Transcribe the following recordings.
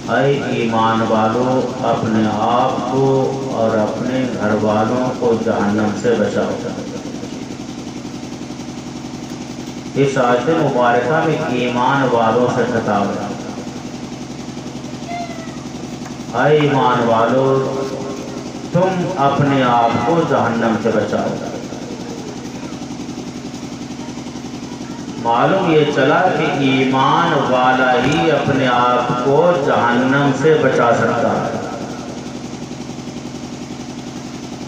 ऐ ईमान वालों, अपने आप को और अपने घर वालों को जहन्नम से बचाओ। इस आयत मुबारका में ईमान वालों से खिताब है। ऐ ईमान वालों, तुम अपने आप को जहन्नम से बचाओ। मालूम ये चला कि ईमान वाला ही अपने आप को जहन्नम से बचा सकता है,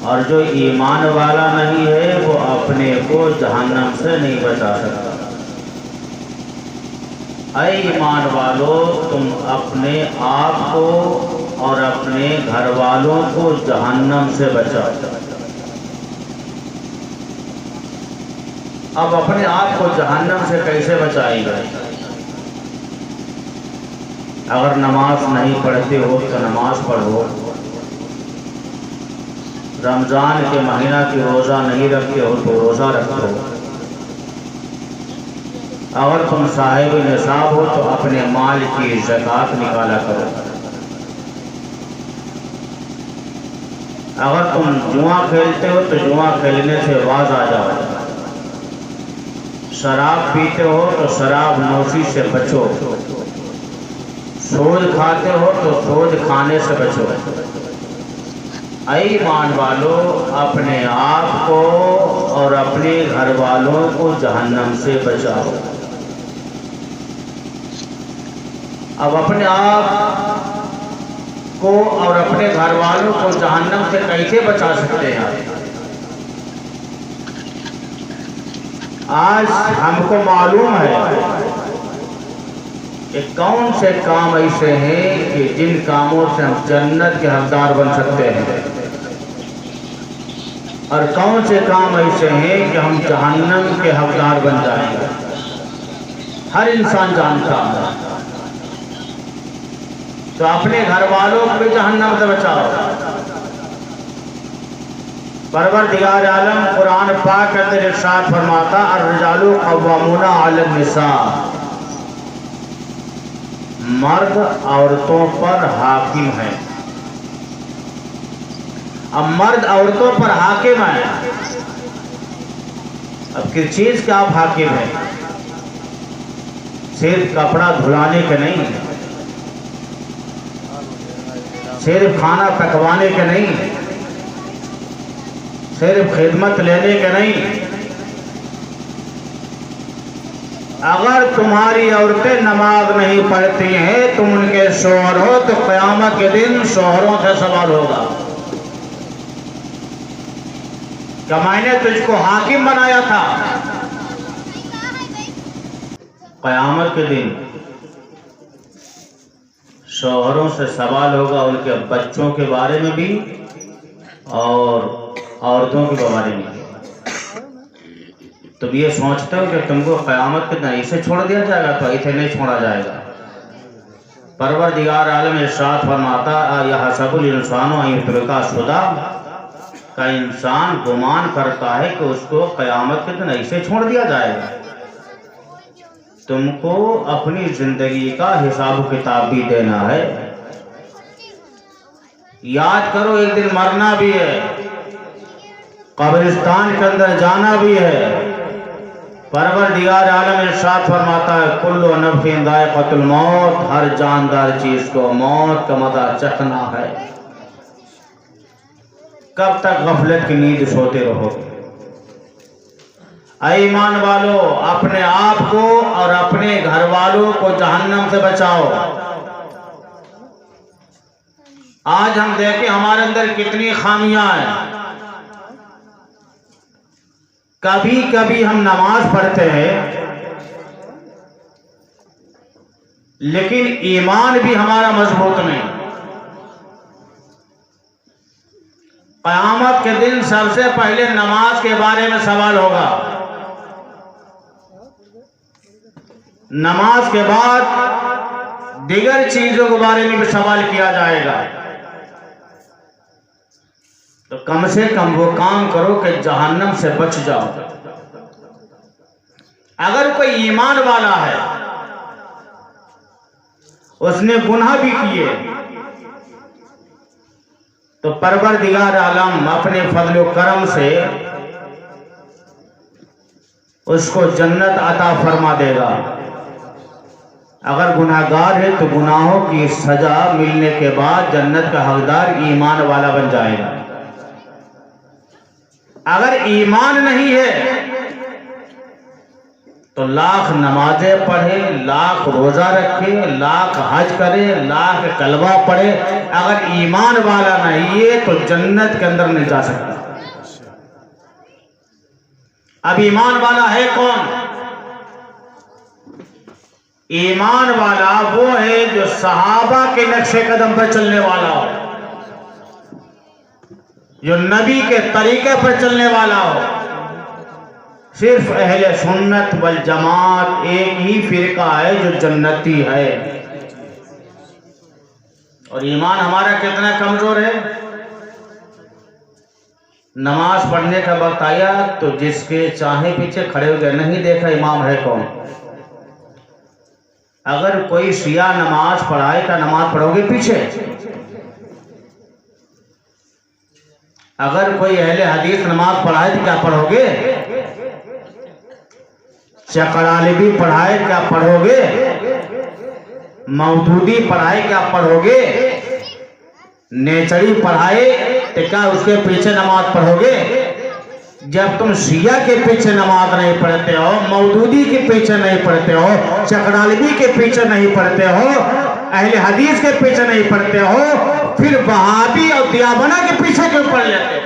और जो ईमान वाला नहीं है वो अपने को जहन्नम से नहीं बचा सकता। ऐ ईमान वालों, तुम अपने आप को और अपने घर वालों को जहन्नम से बचाओ। अब अपने आप को जहन्नम से कैसे बचाएंगे? अगर नमाज नहीं पढ़ते हो तो नमाज पढ़ो। रमज़ान के महीना की रोज़ा नहीं रखते हो तो रोज़ा रखो। अगर तुम साहिब निसाब हो तो अपने माल की ज़कात निकाला करो। अगर तुम जुआ खेलते हो तो जुआ खेलने से बाज आ जाओ। शराब पीते हो तो शराब नोशी से बचो। सोज खाते हो तो सोज खाने से बचो। ऐ ईमान वालों, अपने आप को और अपने घर वालों को जहन्नम से बचाओ। अब अपने आप को और अपने घर वालों को जहन्नम से कैसे बचा सकते हैं? आज हमको मालूम है कि कौन से काम ऐसे हैं कि जिन कामों से हम जन्नत के हकदार बन सकते हैं, और कौन से काम ऐसे हैं कि हम जहन्नम के हकदार बन जाएंगे। हर इंसान जानता है। तो अपने घर वालों को भी जहन्नम से बचाओ। परवरदिगार आलम कुरान पाक के अंदर इरशाद फरमाता, अर्रिजालु कव्वामूना अलन निसा, मर्द औरतों पर हाकिम है। अब मर्द औरतों पर हाकिम है। अब किस चीज का आप हाकिम है? सिर्फ कपड़ा धुलाने के नहीं, सिर्फ खाना पकवाने के नहीं, सिर्फ खिदमत लेने के नहीं। अगर तुम्हारी औरतें नमाज नहीं पढ़ती हैं, तुम उनके शोहर हो तो क़यामत के दिन शोहरों से सवाल होगा कि मैंने तुझको हाकिम बनाया था। क़यामत के दिन शोहरों से सवाल होगा, उनके बच्चों के बारे में भी और औरतों के बारे में। तुम ये सोचते हो कि तुमको क़यामत के दिन ऐसे छोड़ दिया जाएगा? तो ऐसे नहीं छोड़ा जाएगा। परवरदिगार आलम इरशाद फरमाता, यहसबुल इंसानु अन युत्रका सुदा, का इंसान गुमान करता है कि उसको क़यामत के दिन ऐसे छोड़ दिया जाएगा। तुमको अपनी जिंदगी का हिसाब किताब भी देना है। याद करो, एक दिन मरना भी है, कब्रिस्तान के अंदर जाना भी है। परवरदिगार आलम इरशाद फरमाता है, कुल्लु नफ्सिन ज़ाइक़तुल मौत, हर जानदार चीज को मौत का मज़ा चखना है। कब तक गफलत की नींद सोते रहोगे? ऐ ईमान वालों, अपने आप को और अपने घर वालों को जहन्नम से बचाओ। आज हम देखें हमारे अंदर कितनी खामियां हैं। कभी कभी हम नमाज पढ़ते हैं लेकिन ईमान भी हमारा मजबूत नहीं। क़यामत के दिन सबसे पहले नमाज के बारे में सवाल होगा। नमाज के बाद दीगर चीजों के बारे में भी सवाल किया जाएगा। तो कम से कम वो काम करो कि जहन्नम से बच जाओ। अगर कोई ईमान वाला है उसने गुनाह भी किए, तो परवरदिगार आलम अपने फजल व करम से उसको जन्नत अता फरमा देगा। अगर गुनाहगार है तो गुनाहों की सजा मिलने के बाद जन्नत का हकदार ईमान वाला बन जाएगा। अगर ईमान नहीं है तो लाख नमाजें पढ़े, लाख रोजा रखे, लाख हज करे, लाख कलमा पढ़े, अगर ईमान वाला नहीं है तो जन्नत के अंदर नहीं जा सकता। अब ईमान वाला है कौन? ईमान वाला वो है जो सहाबा के नक्शे कदम पर चलने वाला हो, जो नबी के तरीके पर चलने वाला हो। सिर्फ अहले सुन्नत वल जमात एक ही फिरका है जो जन्नती है। और ईमान हमारा कितना कमजोर है। नमाज पढ़ने का वक्त आया तो जिसके चाहे पीछे खड़े हो गए, नहीं देखा इमाम है कौन। अगर कोई शिया नमाज पढ़ाए तो नमाज पढ़ोगे पीछे। अगर कोई अहले हदीस नमाज पढ़ाए तो क्या पढ़ोगे? चकरालबी पढ़ाए क्या पढ़ोगे? मौदूदी पढ़ाए क्या पढ़ोगे? नेचरी पढ़ाए तो क्या उसके पीछे नमाज पढ़ोगे? जब तुम शिया के पीछे नमाज नहीं पढ़ते हो, मौदूदी के पीछे नहीं पढ़ते हो, चकरालबी के पीछे नहीं पढ़ते हो, अहले हदीस के पीछे नहीं पढ़ते हो, फिर वहाबी और दियाबना के पीछे क्यों पढ़ लेते हो?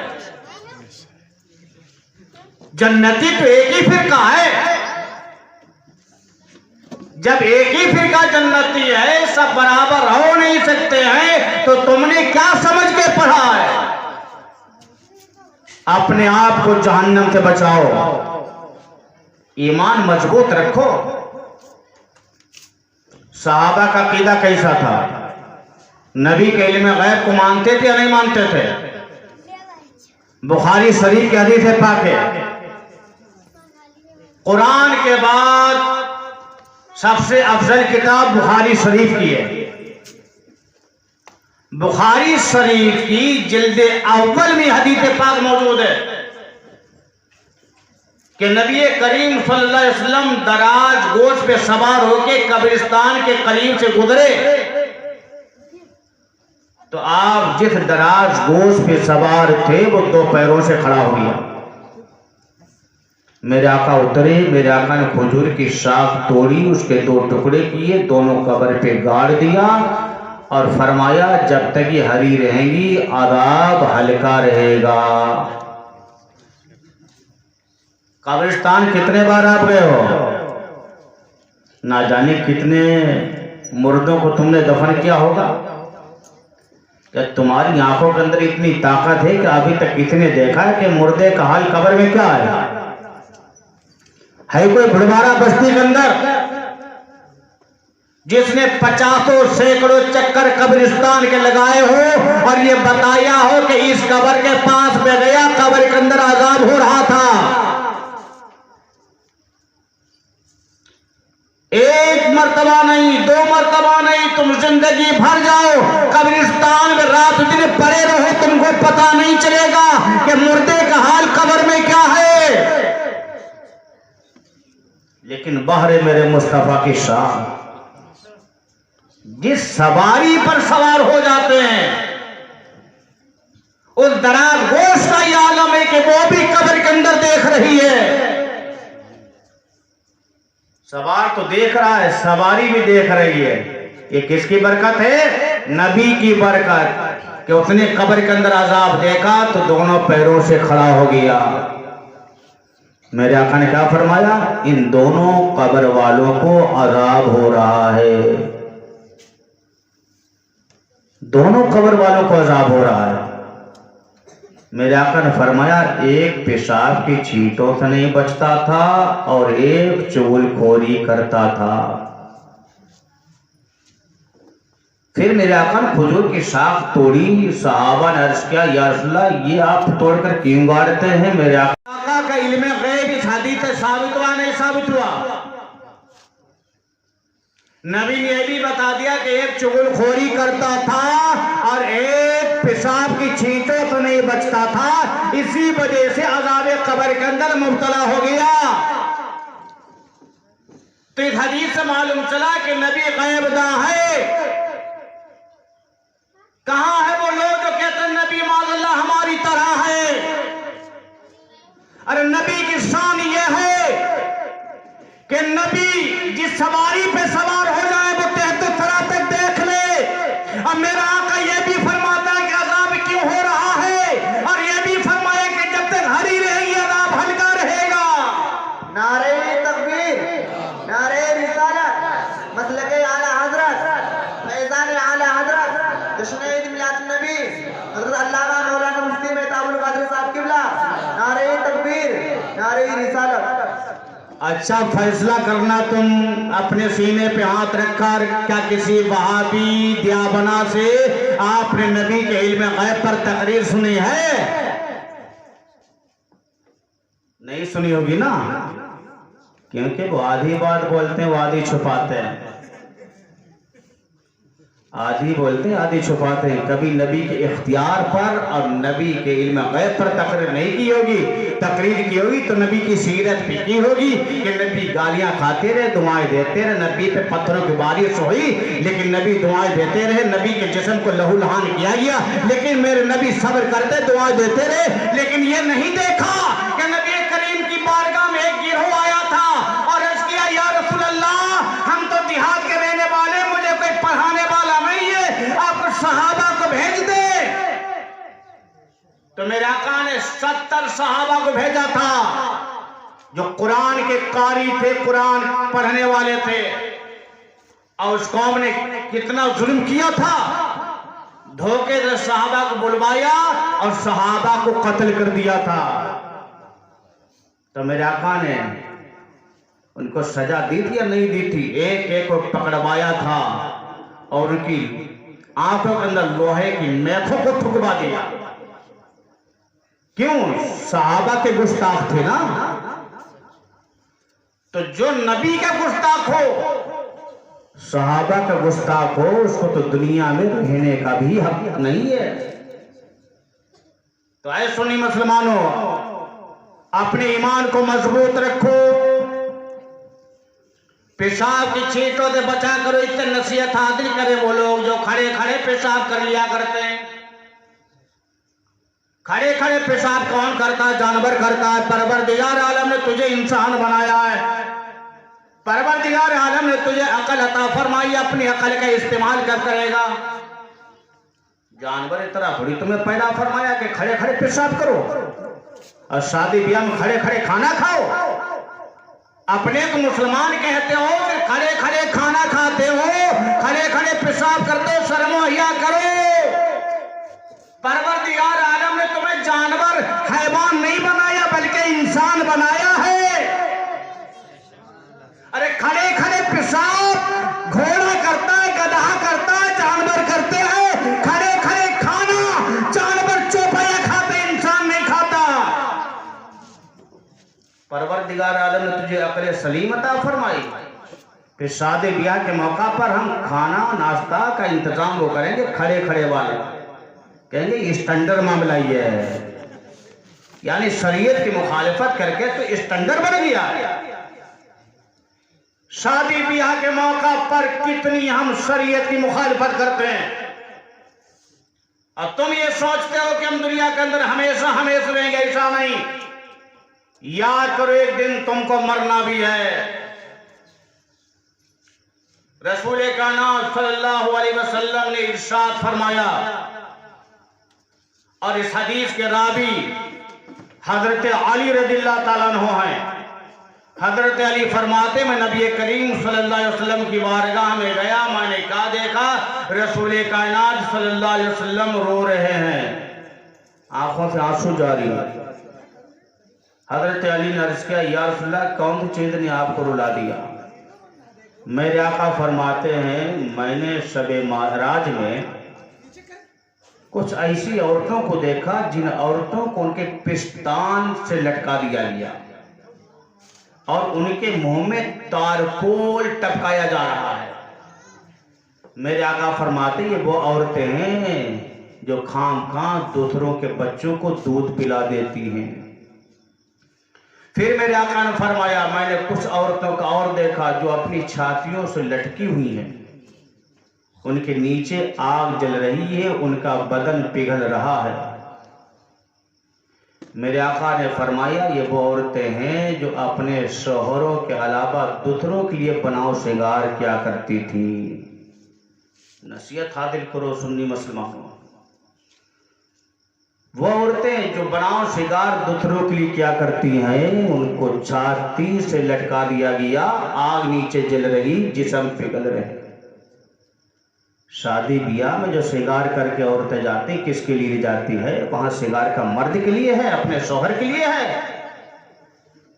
जन्नती तो एक ही फिरका है। जब एक ही फिरका जन्नती है, सब बराबर हो नहीं सकते हैं, तो तुमने क्या समझ के पढ़ा है? अपने आप को जहन्नम से बचाओ, ईमान मजबूत रखो। सहाबा का कीदा कैसा था? नबी के इल्म गैब को मानते थे या नहीं मानते थे? बुखारी शरीफ की हदीस है पाक है, कुरान के बाद सबसे अफजल किताब बुखारी शरीफ की है। बुखारी शरीफ की जिल्दे अव्वल में हदीस पाक मौजूद है कि नबी करीम सल्लल्लाहु अलैहि वसल्लम दराज गोश पे सवार होकर कब्रिस्तान के करीब से गुजरे, तो आप जिस दराज गोश पे सवार थे वो दो पैरों से खड़ा हो गया। मेरे आका उतरे, मेरे आका ने खजूर की शाख तोड़ी, उसके दो टुकड़े किए, दोनों कब्र पे गाड़ दिया और फरमाया जब तक ये हरी रहेंगी अज़ाब हल्का रहेगा। कब्रिस्तान कितने बार आप गए हो? ना जाने कितने मुर्दों को तुमने दफन किया होगा। क्या तुम्हारी आंखों के अंदर इतनी ताकत है कि अभी तक कितने देखा है कि मुर्दे का हाल कब्र में क्या है कोई भुड़वारा बस्ती के अंदर जिसने 50 सैकड़ों चक्कर कब्रिस्तान के लगाए हो और ये बताया हो कि इस कब्र के पास में गया, कब्र के अंदर अजाब हो रहा था। एक मर्तबा नहीं, 2 मर्तबा नहीं, तुम जिंदगी भर जाओ कब्रिस्तान में रात दिन पड़े रहो, तुमको पता नहीं चलेगा कि मुर्दे का हाल कब्र में क्या है। लेकिन बहरे मेरे मुस्तफा की शान, जिस सवारी पर सवार हो जाते हैं उस दराज गोश का ये आलम है कि वो भी कब्र के अंदर देख रही है। सवार तो देख रहा है, सवारी भी देख रही है। ये किसकी बरकत है? नबी की बरकत कि उसने कब्र के अंदर अजाब देखा तो दोनों पैरों से खड़ा हो गया। मेरे आका ने क्या फरमाया? इन दोनों कब्र वालों को अजाब हो रहा है, दोनों कब्र वालों को अजाब हो रहा है। मेरे आका ने फरमाया एक पेशाब की छींटों से नहीं बचता था और एक चुगलखोरी करता था। फिर मेरे आका ने खजूर की शाख तोड़ी। सहाबा ने अर्ज किया या रसूलल्लाह ये आप तोड़कर क्यों गाड़ते हैं? मेरे आका का इल्म गैब इस हदीस से साबित हुआ नहीं साबित हुआ? नबी ने यह भी बता दिया कि एक चुगलखोरी करता था और एक पेशाब की छींटों तो नहीं बचता था, इसी वजह से अज़ाब कब्र के अंदर मुब्तला हो गया। तो इस हदीस से मालूम चला कि नबी गैबदा है। कहां है वो लोग जो कहते हैं नबी माज़अल्लाह हमारी तरह है? अरे नबी की शान ये है कि नबी जिस सवारी पे सवार हो जाए वो तहत सरा तक देख ले। अब मेरा आका ये भी फरमाता है कि अज़ाब क्यों हो रहा है, और ये भी फरमाया कि जब तक हरी रहेगी अज़ाब हल्का रहेगा। नारे तकबीर, नारे रिसालत, मसलके आला हजरत, फैज़ान आला हजरत, जश्न ईद मिलाद नबी हज़रत अल्लामा मौलाना मुफ्ती मेहताबुल कादिर साहब किबला। नारे तकबीर, नारे रिसालत। अच्छा फैसला करना तुम अपने सीने पे हाथ रखकर, क्या किसी वहाबी दियाबना से आपने नबी के इल्म गैब पर तकरीर सुनी है? नहीं सुनी होगी ना, क्योंकि वो आधी बात बोलते हैं वो आधी छुपाते हैं, आधी बोलते हैं आधी छुपाते हैं। कभी नबी के इख्तियार पर और नबी के इल्म गैब पर तकरीर नहीं की होगी। तकरीर की होगी तो नबी की सीरत पे की होगी कि नबी गालियां खाते रहे, दुआएं देते रहे, नबी पे पत्थरों की बारिश हुई लेकिन नबी दुआएं देते रहे, नबी के जिस्म को लहूलुहान किया गया लेकिन मेरे नबी सब्र करते दुआएं देते रहे। लेकिन ये नहीं देखा कि नबी करीम की बारगाह में एक गिरोह आया था और अर्ज़ किया, या रसूल अल्लाह हम तो देहात के रहने वाले, मुझे कोई पढ़ाने वाला नहीं है, आप सहाबा को भेज दे। तो मेरे आका ने 70 सहाबा को भेजा था जो कुरान के कारी थे, कुरान पढ़ने वाले थे, और उस कौम ने कितना जुल्म किया था। धोखे से सहाबा को बुलवाया और सहाबा को कत्ल कर दिया था। तो मेरे आका ने उनको सजा दी थी या नहीं दी थी? एक एक को पकड़वाया था और उनकी आंखों के अंदर लोहे की मैखों को ठुकवा दिया। क्यों? सहाबा के गुस्ताख थे ना। तो जो नबी का गुस्ताख हो, सहाबा का गुस्ताख हो, उसको तो दुनिया में रहने का भी हक नहीं है। तो ऐ सुन्नी मुसलमानों, अपने ईमान को मजबूत रखो, पेशाब की छींटों से बचा करो। इतने नसीहत हाजिर करें वो लोग जो खड़े खड़े पेशाब कर लिया करते हैं। खड़े खड़े पेशाब कौन करता है? जानवर करता है। परवरदिगार आलम ने तुझे इंसान बनाया है, परवरदिगार आलम ने तुझे अकल अता फरमाई, अपनी अकल का इस्तेमाल कर करेगा। जानवर इस तरह थोड़ी तुम्हें पैदा फरमाया कि खड़े खड़े पेशाब करो और शादी ब्याह में खड़े खड़े खाना खाओ। अपने को मुसलमान कहते हो कि खड़े खड़े खाना खाते हो, खड़े खड़े पेशाब करते हो, शर्म हया करो। परवरदिगार आलम ने तुम्हें जानवर हैवान नहीं बनाया बल्कि इंसान बनाया है। अरे खड़े खड़े पेशाब घोड़ा करता है, गधा करता है, जानवर करते हैं। खड़े खड़े खाना जानवर चौपाया खाते, इंसान नहीं खाता। परवरदिगार आलम ने तुझे अक्ल सलीम अता फरमाई कि शादी ब्याह के मौका पर हम खाना नाश्ता का इंतजाम वो करेंगे खड़े खड़े वाले। कहेंगे स्टैंडर्ड मामला ये है, यानी शरीयत की मुखालिफत करके तो स्टैंडर्ड बन गया। शादी ब्याह के मौका पर कितनी हम शरीयत की मुखालिफत करते हैं, और तुम ये सोचते हो कि हम दुनिया के अंदर हमेशा हमेशा रहेंगे। ऐसा नहीं, याद करो एक दिन तुमको मरना भी है। रसूल कायनात सल्लल्लाहु अलैहि वसल्लम ने इरशाद फरमाया, और इस हदीस के रावी हजरत अली रज़ियल्लाहु ताला अन्हु हैं। हजरत अली फरमाते, मैं नबी करीम सल्लल्लाहु अलैहि वसल्लम की बारगाह में गया, मैंने क्या देखा? रसूल कायनात सल्लल्लाहु अलैहि वसल्लम रो रहे हैं, आंखों से आंसू जारी। हजरत अली ने अर्ज़ किया, या रसूलल्लाह कौन सी चीज ने आपको रुला दिया? मेरे आका फरमाते हैं, मैंने शबे महराज में कुछ ऐसी औरतों को देखा जिन औरतों को उनके पिस्तान से लटका दिया गया और उनके मुंह में तारकोल टपकाया जा रहा है। मेरे आका फरमाते ये वो औरतें हैं जो खामखा दूसरों के बच्चों को दूध पिला देती हैं। फिर मेरे आका ने फरमाया मैंने कुछ औरतों का और देखा जो अपनी छातियों से लटकी हुई हैं, उनके नीचे आग जल रही है, उनका बदन पिघल रहा है। मेरे आका ने फरमाया ये वो औरतें हैं जो अपने शौहरों के अलावा दूसरों के लिए बनाव श्रृंगार किया करती थी। नसीहत हासिल करो सुन्नी मुसलमानों, वो औरतें जो बनाव श्रृंगार दूसरों के लिए क्या करती हैं, उनको छाती से लटका दिया गया, आग नीचे जल रही, जिस्म पिघल रहे। शादी ब्याह में जो श्रृंगार करके औरतें जाती किसके लिए जाती है? वहां श्रृंगार का मर्द के लिए है, अपने शौहर के लिए है।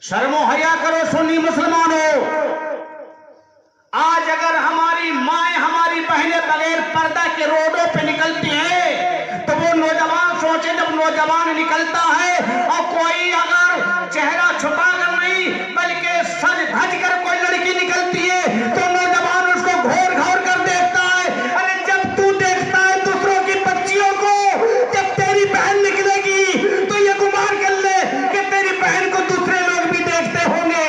शर्मो हया करो सुन्नी मुसलमानों। आज अगर हमारी माएं हमारी बहनें बगैर पर्दा के रोडों पे निकलती हैं तो वो नौजवान सोचे, जब नौजवान निकलता है और कोई अगर चेहरा छुपाकर नहीं बल्कि सज धज कर कोई लड़की निकलती है तो नौजवान उसको घोर घोर कर देखता है। अरे जब तू देखता है दूसरों की बच्चियों को, जब तेरी बहन निकलेगी तो ये गुमान कर ले कि तेरी बहन को दूसरे लोग भी देखते होंगे।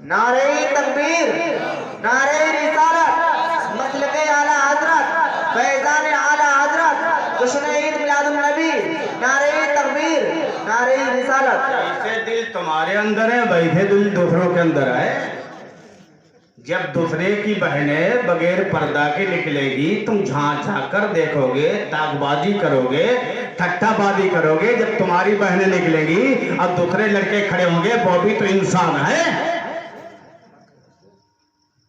नारे तकबीर, नारे रिसालत, मसलके आला हजरत, फैजान आला हजरत, जश्न ईद मिलादुन नबी, नारे तकबीर, नारे रिसालत। ऐसे दिल तुम्हारे अंदर है, वैसे दिल दूसरों के अंदर है। जब दूसरे की बहनें बगैर पर्दा के निकलेगी तुम झांक झांक कर देखोगे, ताकबाजी करोगे, ठट्ठाबाजी करोगे। जब तुम्हारी बहनें निकलेंगी और दूसरे लड़के खड़े होंगे, वो भी तो इंसान है।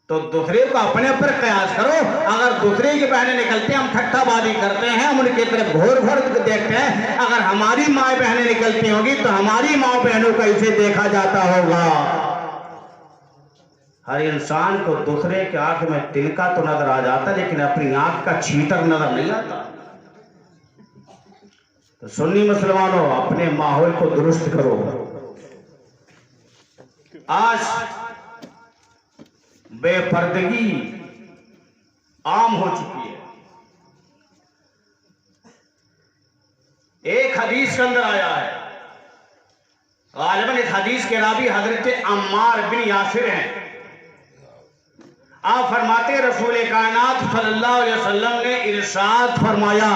तो दूसरे को अपने ऊपर कयास करो। अगर दूसरे की बहनें निकलती हैं हम ठट्ठाबाजी करते हैं, हम उनकी तरफ घोर घोर देखते हैं। अगर हमारी माँ बहनें निकलती होंगी तो हमारी माँ बहनों का इसे देखा जाता होगा। हर इंसान को दूसरे के आंख में तिनका तो नजर आ जाता लेकिन अपनी आंख का छींटर नजर नहीं आता। तो सुन्नी मुसलमानों अपने माहौल को दुरुस्त करो। आज बेपर्दगी आम हो चुकी है। एक हदीस के अंदर आया है, गालिबन इस हदीस के रावी हजरत अम्मार बिन यासिर हैं। आप फरमाते रसूल कायनात सल्लल्लाहु अलैहि वसल्लम ने इरशाद फरमाया,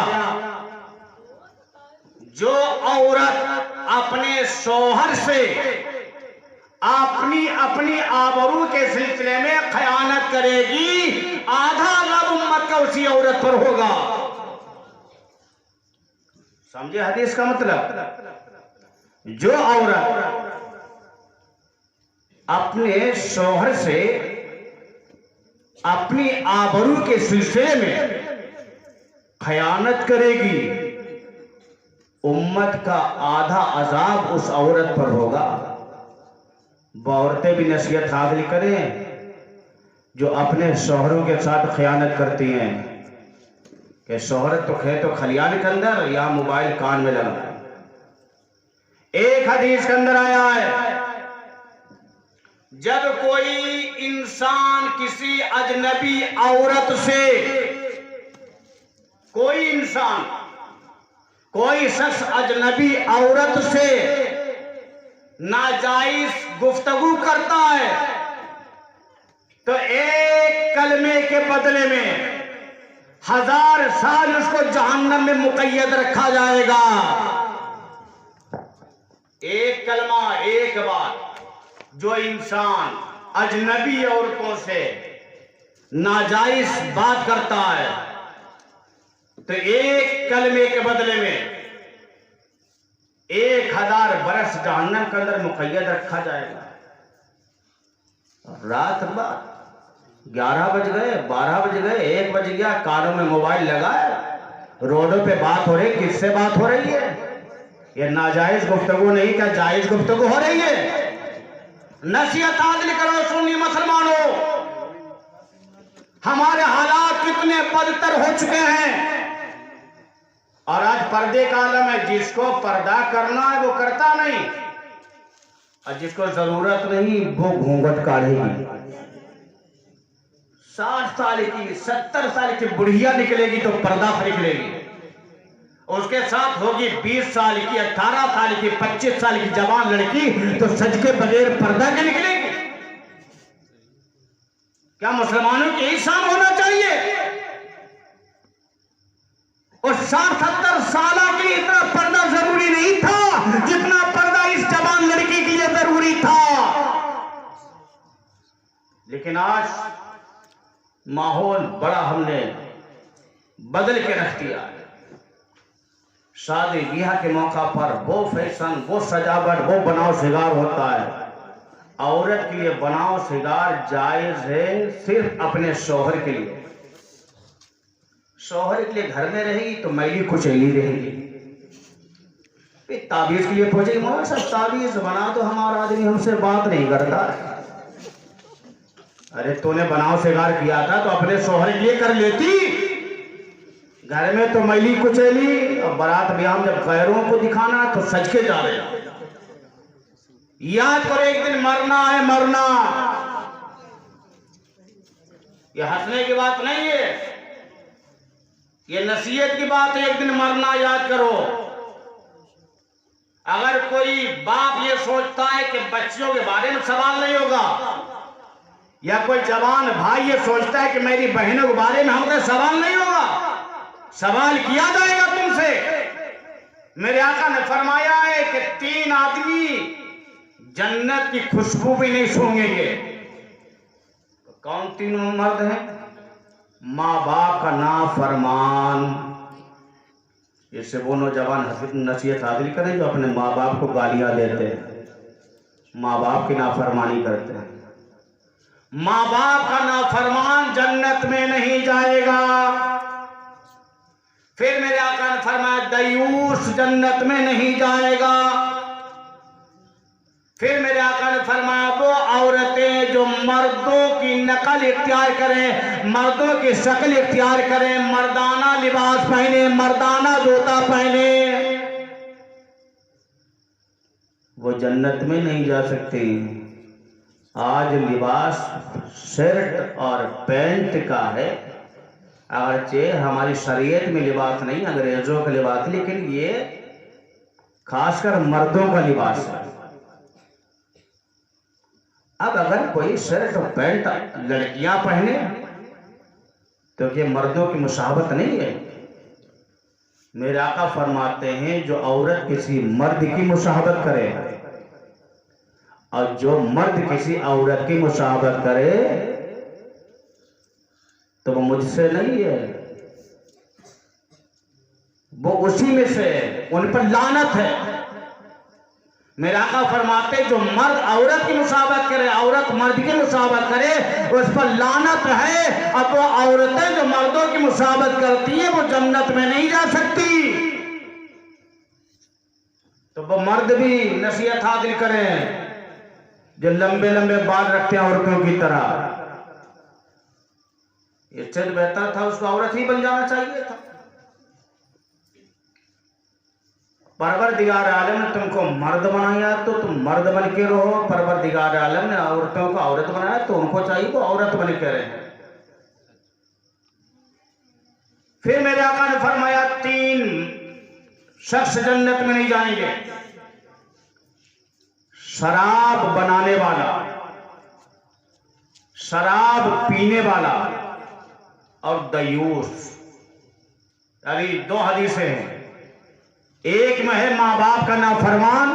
जो औरत अपने शौहर से अपनी आबरू के सिलसिले में खयानत करेगी, आधा अज़ाब उम्मत का उसी औरत पर होगा। समझे हदीस का मतलब? जो औरत अपने शौहर से अपनी आबरू के सिलसिले में खयानत करेगी, उम्मत का आधा अजाब उस औरत पर होगा। वो औरतें भी नसीहत हासिल करें जो अपने शौहरों के साथ खयानत करती हैं कि शौहरत तो खेतों खलियान के अंदर या मोबाइल कान में लगा। एक हदीस के अंदर आया है, जब कोई इंसान किसी अजनबी औरत से, कोई शख्स अजनबी औरत से नाजायज गुफ्तगू करता है तो एक कलमे के बदले में 1000 साल उसको जहन्नम में मुक़य्यद रखा जाएगा। एक कलमा, एक बात, जो इंसान अजनबी औरतों से नाजायज बात करता है तो एक कलमे के बदले में 1000 बरस जहन्नम के अंदर मुक़य्यद रखा जाएगा। रात बात 11 बज गए, 12 बज गए, 1 बज गया, कानों में मोबाइल लगा है, रोडों पे बात हो रही, किससे बात हो रही है? ये नाजायज गुफ्तगू नहीं, क्या जायज गुफ्तगू हो रही है? नसीहत हासिल करो सुन्नी मुसलमानों। हमारे हालात कितने बदतर हो चुके हैं और आज पर्दे का आलम है। जिसको पर्दा करना है वो करता नहीं और जिसको जरूरत नहीं वो घूंघट काढ़ेगी। 60 साल की 70 साल की बुढ़िया निकलेगी तो पर्दा पर निकलेगी, उसके साथ होगी 20 साल की 18 साल की 25 साल की जवान लड़की तो सज के बगैर पर्दा के निकलेगी। क्या मुसलमानों की यही शान होना चाहिए? और 60-70 साल के लिए इतना पर्दा जरूरी नहीं था जितना पर्दा इस जवान लड़की के लिए जरूरी था। लेकिन आज माहौल बड़ा हमने बदल के रख दिया। शादी ब्याह के मौका पर वो फैशन, वो सजावट, वो बनाव श्रृंगार होता है। औरत के लिए बनाव श्रृंगार जायज है सिर्फ अपने शौहर के लिए। शौहर के लिए घर में रहेगी तो मैली कुचैली रहेगी। ताबीज के लिए पूछेगी, मौला साहब ताबीज बना तो हमारा आदमी हमसे बात नहीं करता। अरे तूने बनाव श्रृंगार किया था तो अपने शौहर के लिए कर लेती। घर में तो मैली कुचैली, और बारात ब्याह में जब गैरों को दिखाना तो सज के जा रहे। याद करो एक दिन मरना है, मरना। ये हंसने की बात नहीं है, ये नसीहत की बात है। एक दिन मरना याद करो। अगर कोई बाप ये सोचता है कि बच्चियों के बारे में सवाल नहीं होगा, या कोई जवान भाई ये सोचता है कि मेरी बहनों के बारे में हमसे सवाल नहीं होगा, सवाल किया जाएगा तुमसे। मेरे आका ने फरमाया है कि 3 आदमी जन्नत की खुशबू भी नहीं सूंघेंगे। तो कौन 3 मर्द हैं? माँ बाप का नाफरमान। इससे वो नौजवान नसीहत हासिल करें जो अपने माँ बाप को गालियां देते हैं, माँ बाप की नाफरमानी करते हैं। माँ बाप का नाफरमान जन्नत में नहीं जाएगा। फिर मेरे आका ने फरमाया दयूस जन्नत में नहीं जाएगा। फिर मेरे आका ने फरमाया वो औरतें जो मर्दों की नकल इख्तियार करें, मर्दों की शक्ल इख्तियार करें, मर्दाना लिबास पहने, मर्दाना जूता पहने, वो जन्नत में नहीं जा सकती। आज लिबास शर्ट और पैंट का है, अगरचे हमारी शरीयत में लिबास नहीं, अंग्रेजों का लिबास, लेकिन ये खासकर मर्दों का लिबास है। अब अगर कोई शर्ट और पैंट लड़कियां पहने तो ये मर्दों की मुशाबत नहीं है। मेरे आका फरमाते हैं जो औरत किसी मर्द की मुशाबत करे और जो मर्द किसी औरत की मुशाबत करे तो वो मुझसे नहीं है, वो उसी में से है, उन पर लानत है। मेरे आका फरमाते जो मर्द औरत की मुसाबत करे, औरत मर्द की मुसाबत करे, उस पर लानत है। अब वो औरतें जो मर्दों की मुसाबत करती हैं वो जन्नत में नहीं जा सकती। तो वो मर्द भी नसीहत हासिल करें जो लंबे लंबे बाल रखते हैं औरतों की तरह। इससे बेहतर था उसको औरत ही बन जाना चाहिए था। परवरदिगार आलम ने तुमको मर्द बनाया तो तुम मर्द बन के रहो। परवरदिगार आलम ने औरतों को औरत बनाया तो उनको चाहिए वो औरत बन के रहे। फिर मेरे आका ने फरमाया 3 शख्स जन्नत में नहीं जाएंगे। शराब बनाने वाला, शराब पीने वाला और दयूस। यानी 2 हदीसें हैं, एक में है माँ बाप का नाफरमान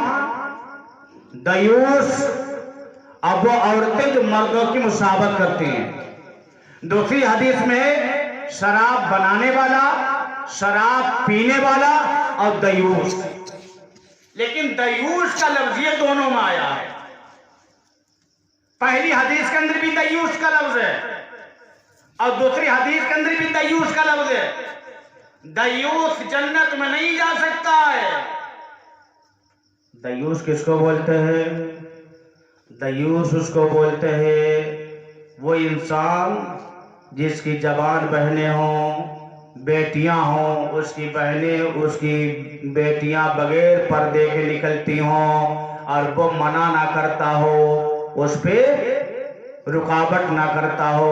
दयूस, अब वो औरतें जो मर्दों की मुसाबत करती हैं। दूसरी हदीस में है शराब बनाने वाला, शराब पीने वाला और दयूस। लेकिन दयूस का लफ्ज ये दोनों में आया है। पहली हदीस के अंदर भी दयूस का लफ्ज है और दूसरी हदीस के अंदर भी दयूस का लफ्ज है। दयूस जन्नत में नहीं जा सकता है। दयूस किसको बोलते हैं? दयूस उसको बोलते हैं वो इंसान जिसकी जवान बहनें हों, बेटियां हों, उसकी बहनें, उसकी बेटियां बगैर पर्दे के निकलती हों और वो मना ना करता हो, उस पे रुकावट ना करता हो,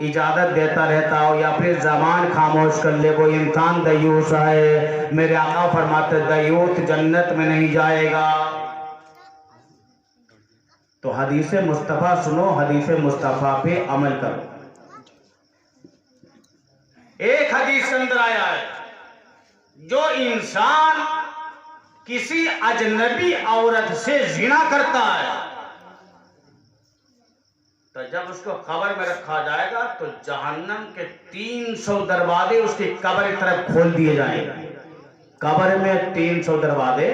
इजाजत देता रहता हो या फिर जबान खामोश कर ले, वो इंसान दयूस है। मेरे आका फरमाते दयूस जन्नत में नहीं जाएगा। तो हदीस मुस्तफ़ा सुनो, हदीस मुस्तफ़ा पे अमल करो। एक हदीस के अंदर आया है, जो इंसान किसी अजनबी औरत से जिना करता है तो जब उसको कब्र में रखा जाएगा तो जहन्नम के 300 दरवाजे उसकी कब्र की तरफ खोल दिए जाएंगे। कब्र में 300 दरवाजे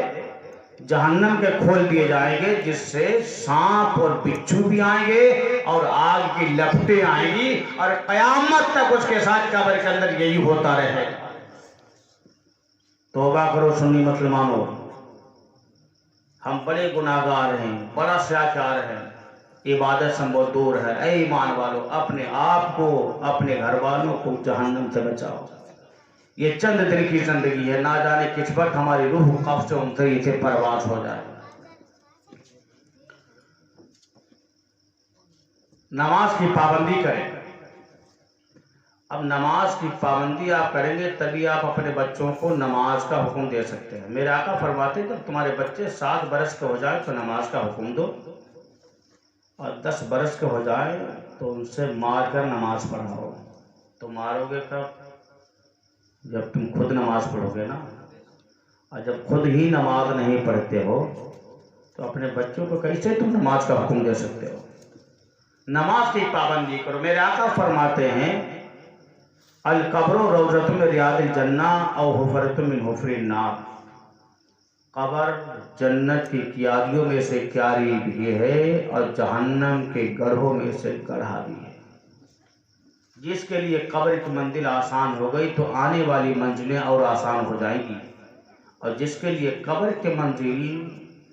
जहन्नम के खोल दिए जाएंगे, जिससे सांप और बिच्छू भी आएंगे और आग की लपटें आएंगी और कयामत तक उसके साथ कब्र के अंदर यही होता रहेगा। तौबा करो सुन्नी मुसलमानों, हम बड़े गुनाहगार हैं, बड़ा स्याकार है, इबादत से बहुत दूर है। ऐ ईमान वालों, अपने आप को अपने घर वालों को जहन्नम से बचाओ। ये चंद दिन की जिंदगी है, ना जाने किस वक्त हमारी रूह कब्र से उतरी से परवास हो जाए। नमाज की पाबंदी करें। अब नमाज की पाबंदी आप करेंगे तभी आप अपने बच्चों को नमाज का हुक्म दे सकते हैं। मेरे आका फरमाते जब तुम्हारे बच्चे 7 बरस के हो जाए तो नमाज का हुक्म दो, और 10 बरस के हो जाए तो उनसे मार कर नमाज पढ़ाओ। तो मारोगे कब? जब तुम खुद नमाज पढ़ोगे ना। और जब खुद ही नमाज नहीं पढ़ते हो तो अपने बच्चों को कैसे तुम नमाज का हुक्म दे सकते हो? नमाज की पाबंदी करो। मेरे आका फरमाते हैं अल कब्रो रौज़तुम मिन रियादिल जन्ना औ हुफ़रतुम मिन हुफ़रिन नार। कब्र जन्नत की क्यारियों में से क्यारी भी है और जहन्नम के गढ़ों में से गढ़ा भी है। जिसके लिए कब्र की मंजिल आसान हो गई तो आने वाली मंजिलें और आसान हो जाएंगी, और जिसके लिए कब्र की मंजिल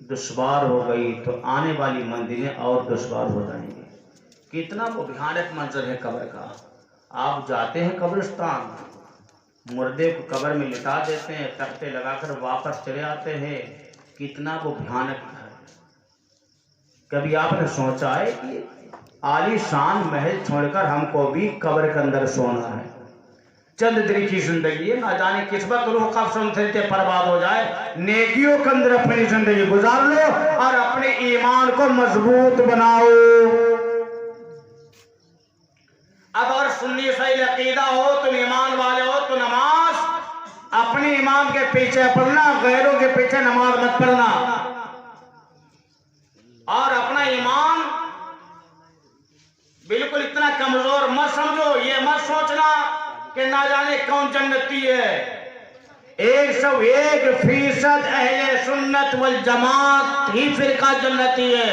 दुश्वार हो गई तो आने वाली मंजिलें और दुश्वार हो जाएंगी। कितना वो भयानक मंजर है कब्र का। आप जाते हैं कब्रिस्तान, मुर्दे को कब्र में लिटा देते हैं, तख्ते लगाकर वापस चले आते हैं। कितना वो भयानक है। कभी आपने सोचा है कि आलीशान महल छोड़कर हमको भी कब्र के अंदर सोना है? चंद दिन की जिंदगी है, ना जाने किस वक्त रूह कब्र से बर्बाद हो जाए। नेकियों के अंदर अपनी जिंदगी गुजार लो और अपने ईमान को मजबूत बनाओ। अब और सुन्नी सही अकीदा हो, तुम ईमान वाले हो तो नमाज अपने इमाम के पीछे पढ़ना, गैरों के पीछे नमाज मत पढ़ना। और अपना ईमान बिल्कुल इतना कमजोर मत समझो। ये मत सोचना कि ना जाने कौन जन्नती है। 101% अहले सुन्नत वल जमात ही फिरका जन्नती है।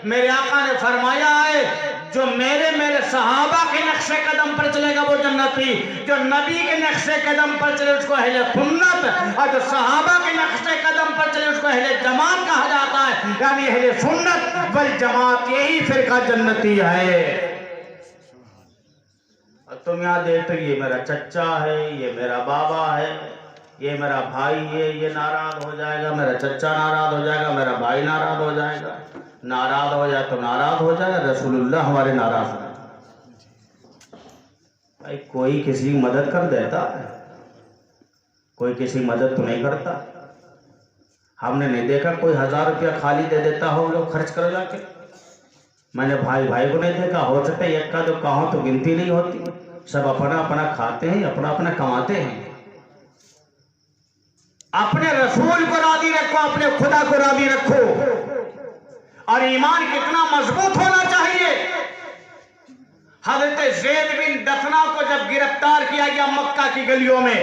मेरे आका ने फरमाया है जो मेरे सहाबा के नक्शे कदम पर चलेगा वो जन्नती, जो नबी के नक्शे कदम पर चले उसको अहले सुन्नत, और जो सहाबा के नक्शे कदम पर चले उसको अहले जमात कहा जाता है। यानी अहले सुन्नत वल जमात यही फिरका जन्नती है। और तुम यहाँ देखते ये मेरा चच्चा है, ये मेरा बाबा है, ये मेरा भाई है, ये नाराज हो जाएगा, मेरा चच्चा नाराज हो जाएगा, मेरा भाई नाराज हो जाएगा। नाराज हो जाए तो नाराज हो जाए, रसूलुल्लाह हमारे नाराज हो। भाई कोई किसी की मदद कर देता है? कोई किसी की मदद तो नहीं करता। हमने नहीं देखा कोई 1000 रुपया खाली दे देता हो लोग खर्च कर जाके। मैंने भाई भाई को नहीं देखा। हो सकता है एक का दो कहो तो गिनती नहीं होती। सब अपना अपना खाते हैं, अपना अपना कमाते हैं। अपने रसूल को राजी रखो, अपने खुदा को राजी रखो। और ईमान कितना मजबूत होना चाहिए। हजरत ज़ैद बिन दफना को जब गिरफ्तार किया गया मक्का की गलियों में,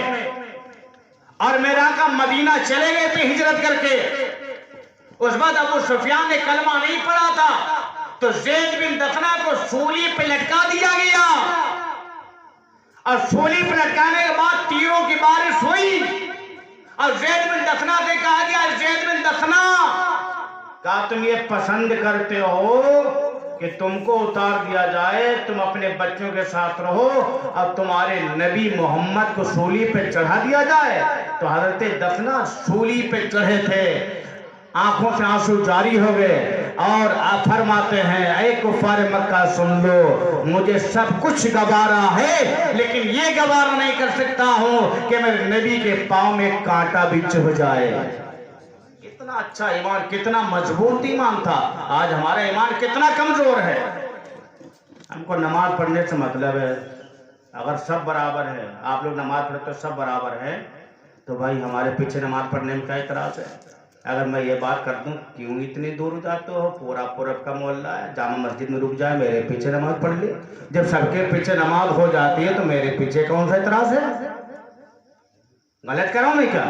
और मेरे आका मदीना चले गए थे हिजरत करके, उस बाद अबू सुफियान ने कलमा नहीं पढ़ा था, तो ज़ैद बिन दफना को सूली पे लटका दिया गया। और सूली पे लटकाने के बाद तीरों की बारिश हुई और ज़ैद बिन दफना से कहा गया, ज़ैद बिन दफना, क्या तुम ये पसंद करते हो कि तुमको उतार दिया जाए, तुम अपने बच्चों के साथ रहो और तुम्हारे नबी मोहम्मद को सूली पे चढ़ा दिया जाए? तो हजरत दफना सूली पे चढ़े थे, आंखों से आंसू जारी हो गए। और आप फरमाते हैं, ऐ कुफार मक्का सुन लो, मुझे सब कुछ गवारा है, लेकिन ये गवारा नहीं कर सकता हूं कि मेरे नबी के पांव में कांटा भी चुभ जाए। कितना अच्छा ईमान, कितना मजबूत ईमान था। आज हमारा ईमान कितना कमजोर है। हमको नमाज पढ़ने से मतलब है, अगर सब बराबर है, आप लोग नमाज पढ़ते हो सब बराबर है, तो भाई हमारे पीछे नमाज पढ़ने में क्या इतराज है। अगर मैं ये बात कर दूं, क्यों इतनी दूर जाते हो, पूरा पूरब का मोहल्ला है, जामा मस्जिद में रुक जाए, मेरे पीछे नमाज पढ़ ली। जब सबके पीछे नमाज हो जाती है तो मेरे पीछे कौन सा इतराज है। गलत करो मैं क्या?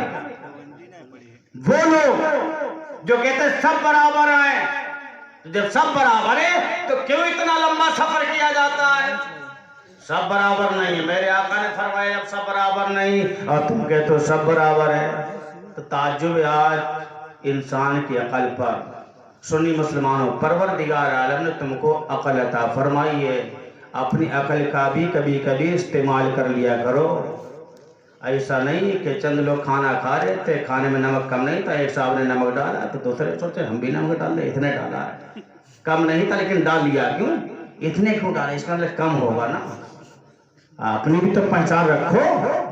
वो लोग जो कहते सब बराबर है, जब सब बराबर है तो क्यों इतना लंबा सफर किया जाता है। सब बराबर नहीं, मेरे आका ने फरमाया अब सब बराबर नहीं, और तुम कहते हो सब बराबर है। तो ताज्जुब आज इंसान की अकल पर। सुन्नी मुसलमानों, परवरदिगार आलम ने तुमको अकल अता फरमाई है, अपनी अकल का भी कभी कभी इस्तेमाल कर लिया करो। ऐसा नहीं कि चंद लोग खाना खा रहे थे, खाने में नमक कम नहीं था, एक साहब ने नमक डाला तो दूसरे सोचे हम भी नमक डाल रहे, इतने डाला है, कम नहीं था लेकिन डाल लिया, क्यों इतने क्यों डाले, इसका मतलब कम होगा ना। अपनी भी तो पहचान रखो।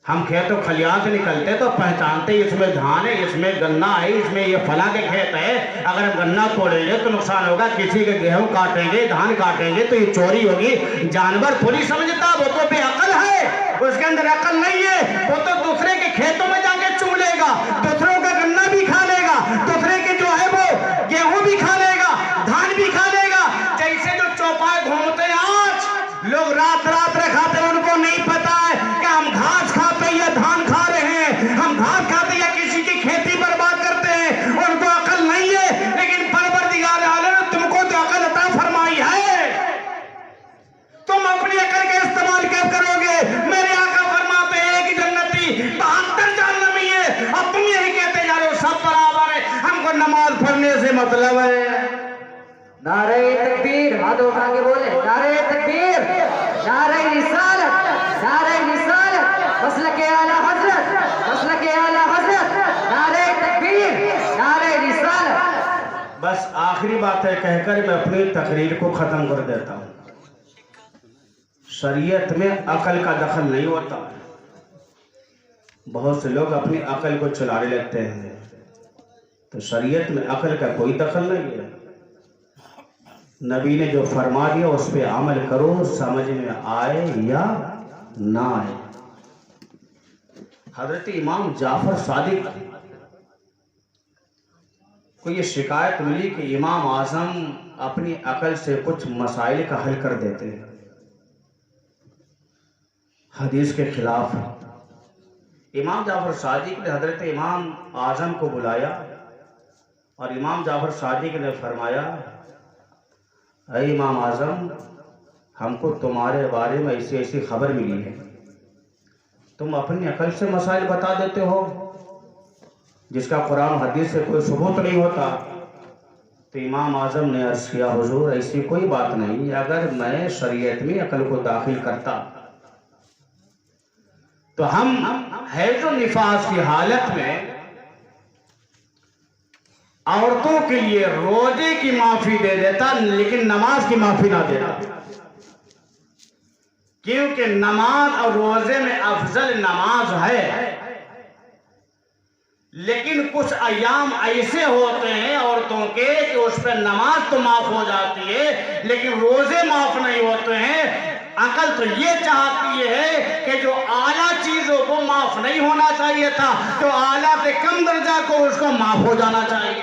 हम खेतों खलियान से निकलते तो पहचानते इसमें धान है, इसमें गन्ना है, इसमें ये फला के खेत है। अगर हम गन्ना तोड़ेंगे तो नुकसान होगा, किसी के गेहूं काटेंगे, धान काटेंगे तो ये चोरी होगी। जानवर थोड़ी समझता, वो तो बेअकल है, उसके अंदर अकल नहीं है। वो तो दूसरे के खेतों में जाके चुग लेगा, दूसरों का गन्ना भी खा लेगा, दूसरे के जो है वो गेहूं भी खा लेगा, धान भी खा लेगा। जैसे जो चौपाए घूमते हैं आज लोग, रात रात खाते, उनको नहीं पता है कि हम घास खाते या धान खा रहे हैं, हम घास खाते या किसी की खेती बर्बाद करते हैं, उनको अकल नहीं है। लेकिन परवरदिगार आलम ने तुमको तो अकल अता फरमाई है, तुम अपनी अकल का इस्तेमाल कब करोगे। मेरे आका फरमाते हैं कि जन्नती 72 जहन्नमी है, और तुम यही कहते जा रहे हो सब बराबर है। हमको नमाज पढ़ने से मतलब है। नारे तकबीर, हाथ उठा के बोले नारे तकबीर, नारे रिसालत, नारे रिसालत, मसलक आला हजरत, मसलक आला हजरत, नारे तकबीर, नारे रिसालत। बस आखिरी बात है कहकर मैं अपनी तकरीर को खत्म कर देता हूँ। शरीयत में अकल का दखल नहीं होता। बहुत से लोग अपनी अकल को चलाने लगते हैं, तो शरीयत में अकल का कोई दखल नहीं है। नबी ने जो फरमा दिया उस पर अमल करो, समझ में आए या ना आए। हजरत इमाम जाफर सादिक को ये शिकायत मिली कि इमाम आजम अपनी अकल से कुछ मसाइल का हल कर देते हैं, हदीस के खिलाफ। इमाम जाफर सादिक ने हजरत इमाम आजम को बुलाया और इमाम जाफर सादिक ने फरमाया, ऐ इमाम आजम, हमको तुम्हारे बारे में ऐसी ऐसी खबर मिली है, तुम अपनी अकल से मसाइल बता देते हो जिसका कुरान हदीस से कोई सबूत नहीं होता। तो इमाम आजम ने अर्ज किया, हुजूर ऐसी कोई बात नहीं, अगर मैं शरीयत में अकल को दाखिल करता तो हम हैज और निफास की हालत में औरतों के लिए रोजे की माफी दे देता, लेकिन नमाज की माफी ना देता, क्योंकि नमाज और रोजे में अफजल नमाज है। लेकिन कुछ अयाम ऐसे होते हैं औरतों के कि उस पर नमाज तो माफ हो जाती है लेकिन रोजे माफ नहीं होते हैं। अकल तो ये चाहती है कि जो आला चीजों को माफ नहीं होना चाहिए था, जो आला से कम दर्जा को उसको माफ हो जाना चाहिए।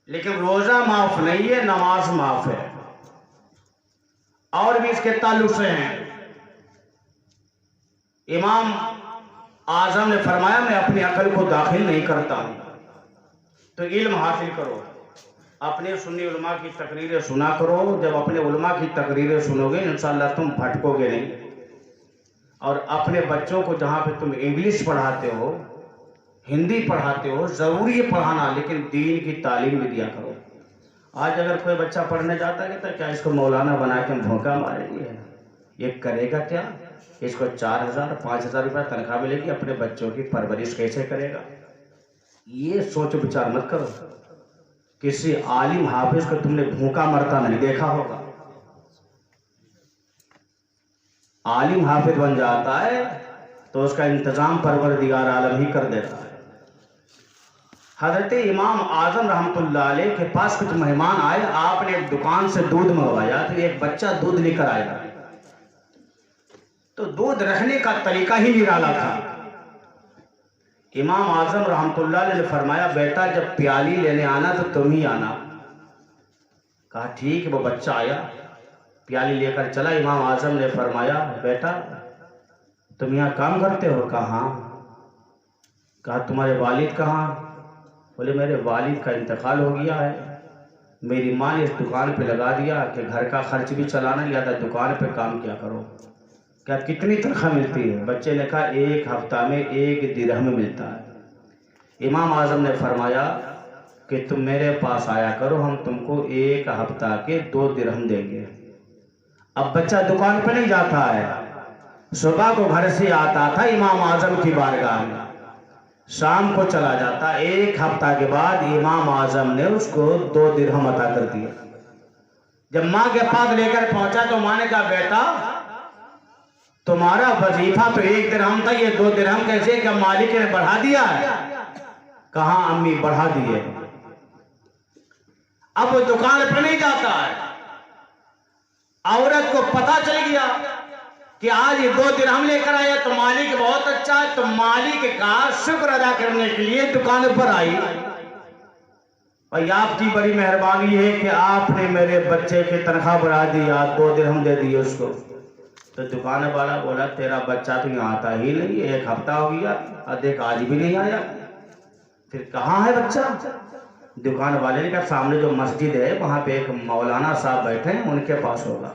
लेकिन रोजा माफ नहीं है, नमाज माफ है। और भी इसके ताल्लुक से हैं। इमाम आजम ने फरमाया, मैं अपनी अकल को दाखिल नहीं करता हूं, तो इल्म हासिल करो, अपने सुन्नी उलमा की तकरीरें सुना करो। जब अपने उलमा की तकरीरें सुनोगे इंशाअल्लाह तुम भटकोगे नहीं। और अपने बच्चों को जहाँ पे तुम इंग्लिश पढ़ाते हो, हिंदी पढ़ाते हो, ज़रूरी है पढ़ाना, लेकिन दीन की तालीम भी दिया करो। आज अगर कोई बच्चा पढ़ने जाता है तो क्या इसको मौलाना बना के धोखा मारेंगे, ये करेगा क्या? इसको 4,000-5,000 रुपये तनख्वाह मिलेगी, अपने बच्चों की परवरिश कैसे करेगा? ये सोच विचार मत करो। किसी आलिम हाफिज को तुमने भूखा मरता नहीं देखा होगा। आलिम हाफिज बन जाता है तो उसका इंतजाम परवरदिगार आलम ही कर देता है। हजरत इमाम आजम रहमतुल्लाह अलैह के पास कुछ मेहमान आए, आपने एक दुकान से दूध मंगवाया तो एक बच्चा दूध लेकर आया, तो दूध रखने का तरीका ही निराला था। इमाम आजम रहमतुल्लाह अलैह ने फरमाया, बेटा जब प्याली लेने आना तो तुम ही आना। कहा ठीक है। वो बच्चा आया, प्याली लेकर चला। इमाम आजम ने फरमाया, बेटा तुम यहाँ काम करते हो? कहा हाँ। कहा तुम्हारे वालिद कहाँ? बोले मेरे वालिद का इंतकाल हो गया है, मेरी माँ ने इस दुकान पे लगा दिया कि घर का खर्च भी चलाना, लिया था दुकान पे काम क्या करो। क्या कितनी तनख्वाह मिलती है? बच्चे ने कहा 1 हफ्ता में 1 दिरहम मिलता है। इमाम आजम ने फरमाया कि तुम मेरे पास आया करो, हम तुमको 1 हफ्ता के 2 दिरहम देंगे। अब बच्चा दुकान पे नहीं जाता है, सुबह को घर से आता था इमाम आजम की बारगाह में, शाम को चला जाता। 1 हफ्ता के बाद इमाम आजम ने उसको 2 दिरहम अता कर दिया। जब माँ के पास लेकर पहुंचा तो माँ ने कहा, बेटा तुम्हारा वजीफा तो 1 दिरहम था, ये 2 दिरहम कैसे? क्या मालिक ने बढ़ा दिया है? कहा अम्मी बढ़ा दिए। अब वो दुकान पर नहीं जाता है। औरत को पता चल गया कि आज ये 2 दिरहम लेकर आया तो मालिक बहुत अच्छा है, तो मालिक का शुक्र अदा करने के लिए दुकान पर आई। और आपकी बड़ी मेहरबानी है कि आपने मेरे बच्चे की तनख्वाह बढ़ा दी, आज 2 दिरहम दे दिए उसको। तो दुकान वाला बोला, तेरा बच्चा तो यहाँ आता ही नहीं, 1 हफ्ता हो गया और देख आज भी नहीं आया। फिर कहाँ है बच्चा? दुकान वाले ने कहा सामने जो मस्जिद है वहाँ पे एक मौलाना साहब बैठे हैं, उनके पास होगा।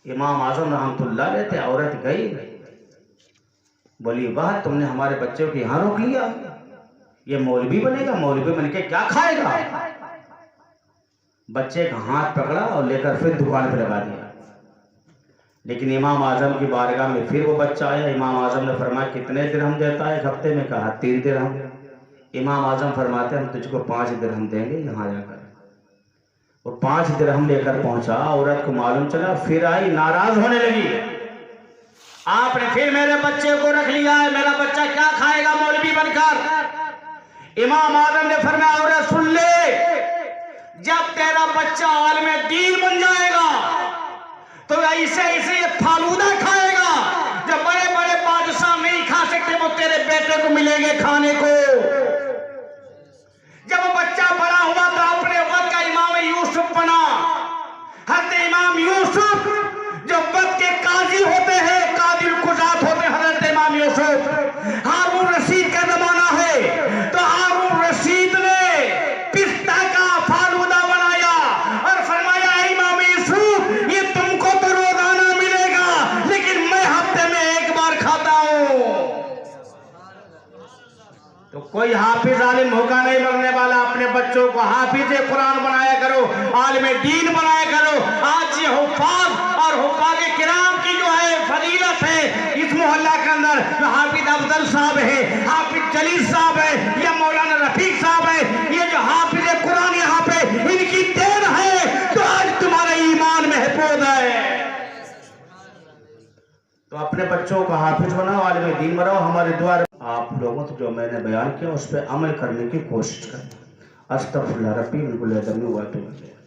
इमाम आजम रहमतुल्लाह अलैह थे, औरत गई, बोली वाह तुमने हमारे बच्चे को यहाँ रोक लिया, ये मौलवी बनेगा, मौलवी बन के क्या खाएगा? बच्चे का हाथ पकड़ा और लेकर फिर दुकान पर लगा दिया। लेकिन इमाम आजम की बारगाह में फिर वो बच्चा आया। इमाम आजम ने फरमाया कितने दिरहम देता है 1 हफ्ते में? कहा 3 दिरहम। इमाम आजम फरमाते हम तुझको 5 दिरहम देंगे, यहाँ जाकर। वो 5 दिरहम लेकर पहुंचा। औरत को मालूम चला, फिर आई, नाराज होने लगी। आपने फिर मेरे बच्चे को रख लिया है, मेरा बच्चा क्या खाएगा मौलवी बनकर? इमाम आजम ने फरमाया, औरत सुन ले, जब तेरा बच्चा आलिम दीन बन जाएगा तो ऐसे ऐसे ये फालूदा खाएगा जो बड़े बड़े बादशाह नहीं खा सकते, वो तेरे बेटे को मिलेंगे खाने को। जब वो बच्चा बड़ा हुआ तो अपने वक्त का इमाम यूसुफ बना। हजरत इमाम यूसुफ जो वक्त के काजी होते हैं, कादिल कुजात होते हैं, हजरत इमाम यूसुफ। हारून रशीद का जमाना है तो हारून रशीद ने पिस्ता का फालूदा बनाया और फरमाया, इमाम यूसुफ ये तुमको तो रोजाना मिलेगा, लेकिन मैं हफ्ते में 1 बार खाता हूं। तो कोई हाफिज आलिम होगा नहीं बनने वाला। अपने बच्चों को हाफिज कुरान बनाया करो, आलिम दीन बनाया करो। आज ये हुफ्फाज और हुफ्फाज किराम की जो है फजीलत है इस मोहल्ला के अंदर, जो हाफिज अफजल साहब है, हाफिज जलील साहब है या मौलाना रफीक साहब है, ये जो हाफिज कुरान यहाँ पे इनकी देन है, तो आज तुम्हारा ईमान महफूज है। तो अपने बच्चों को हाफिज बनाओ, आलिम दीन बनाओ। हमारे द्वारा आप लोगों से जो मैंने बयान किया उस पर अमल करने की कोशिश करें। अस्तगफिरुल्लाह रब्बी मिन कुल्ली ज़ंबिन व अतूबु इलैह।